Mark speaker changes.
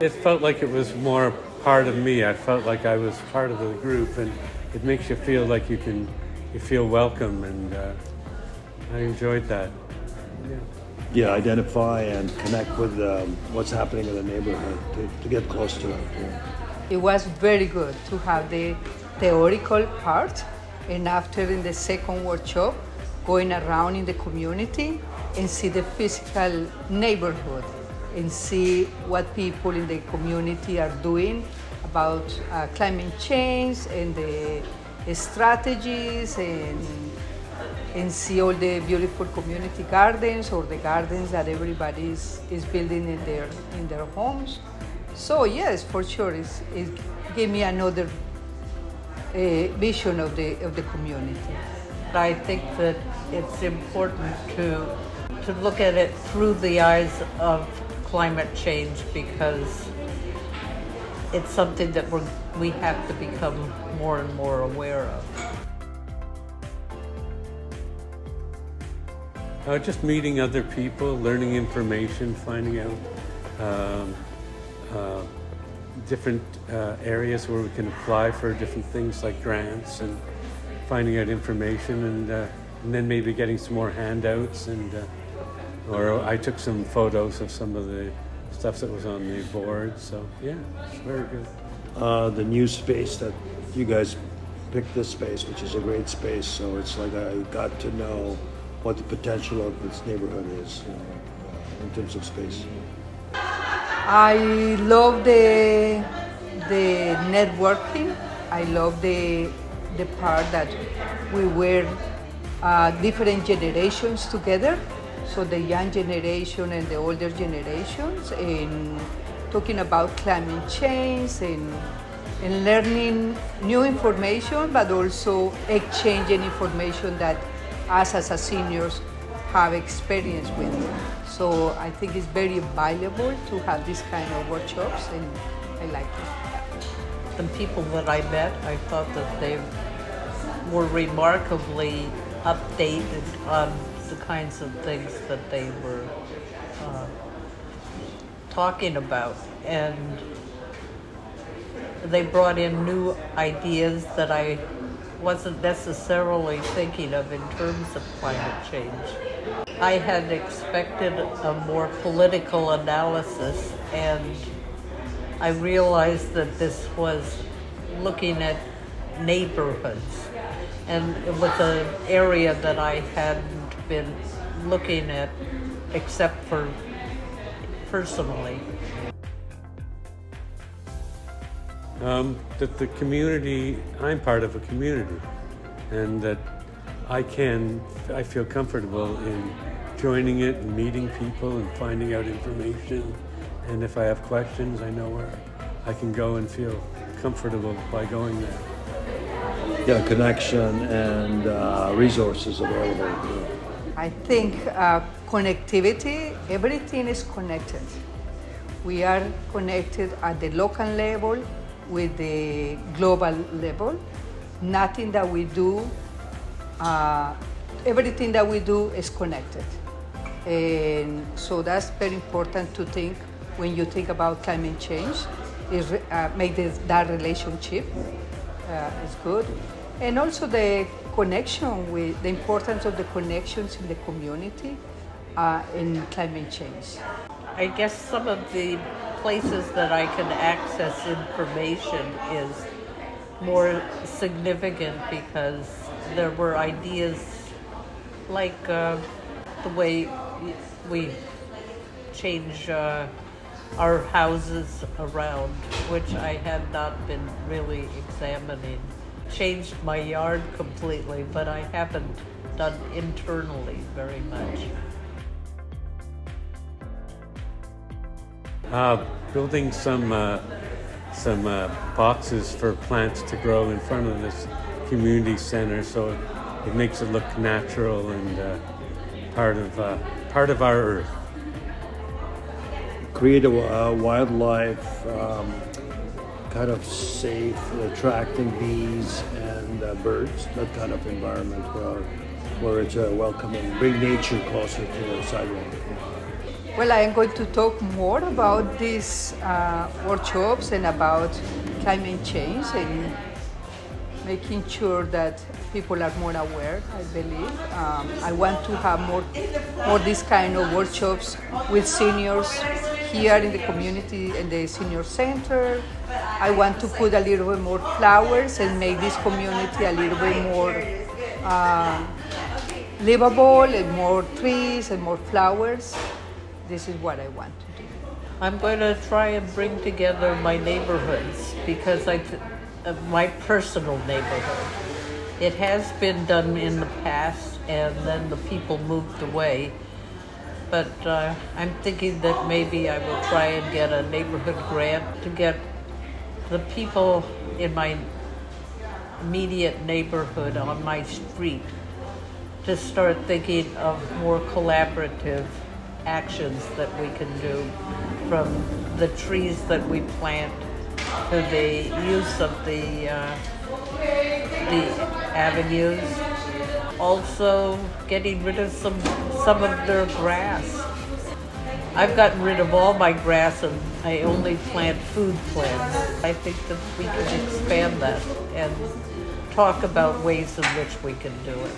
Speaker 1: It felt like it was more part of me. I felt like I was part of the group, and it makes you feel like you feel welcome, and I enjoyed that.
Speaker 2: Yeah, identify and connect with what's happening in the neighborhood to get close to it. Yeah.
Speaker 3: It was very good to have the theoretical part, and after in the second workshop, going around in the community and see the physical neighborhood and see what people in the community are doing about climate change and the strategies, and see all the beautiful community gardens or the gardens that everybody is building in their homes. So yes, for sure, it gave me another vision of the community.
Speaker 4: I think that it's important to look at it through the eyes of climate change, because it's something that we have to become more and more aware of.
Speaker 1: Just meeting other people, learning information, finding out different areas where we can apply for different things like grants, and finding out information, and then maybe getting some more handouts, or I took some photos of some of the stuff that was on the board. So yeah, it's very good.
Speaker 2: The new space that you guys picked, this space, which is a great space. So it's like I got to know what the potential of this neighborhood is, in terms of space.
Speaker 3: I love the networking. I love the part that we were different generations together. So the young generation and the older generations, and talking about climate change and learning new information, but also exchanging information that us as seniors have experience with. So I think it's very valuable to have this kind of workshops, and I like it.
Speaker 4: The people that I met, I thought that they were remarkably updated on the kinds of things that they were talking about, and they brought in new ideas that I wasn't necessarily thinking of in terms of climate change. I had expected a more political analysis, and I realized that this was looking at neighborhoods, and it was an area that I hadn't been looking at except for personally.
Speaker 1: That the community, I'm part of a community, and that I feel comfortable in joining it and meeting people and finding out information. And if I have questions, I know where I can go and feel comfortable by going there.
Speaker 2: Yeah, connection and resources available.
Speaker 3: I think connectivity, everything is connected. We are connected at the local level with the global level. Nothing that we do, everything that we do is connected. And so that's very important to think when you think about climate change, is make that relationship is good. And also the connection with the importance of the connections in the community in climate change.
Speaker 4: I guess some of the places that I can access information is more significant, because there were ideas like the way we change our houses around, which I had not been really examining. Changed my yard completely, but I haven't done internally very much.
Speaker 1: Building some boxes for plants to grow in front of this community center, so it makes it look natural and part of our earth.
Speaker 2: Create a wildlife kind of safe, attracting bees and birds, that kind of environment where it's welcoming, bring nature closer to the sidewalk.
Speaker 3: Well, I am going to talk more about these workshops and about climate change and making sure that people are more aware, I believe. I want to have more this kind of workshops with seniors here in the community in the senior center. I want to put a little bit more flowers and make this community a little bit more livable, and more trees and more flowers. This is what I want to do.
Speaker 4: I'm going to try and bring together my neighborhoods because my personal neighborhood. It has been done in the past and then the people moved away. But I'm thinking that maybe I will try and get a neighborhood grant to get the people in my immediate neighborhood on my street to start thinking of more collaborative actions that we can do, from the trees that we plant to the use of the avenues. Also getting rid of some of their grass. I've gotten rid of all my grass and I only plant food plants. I think that we can expand that and talk about ways in which we can do it.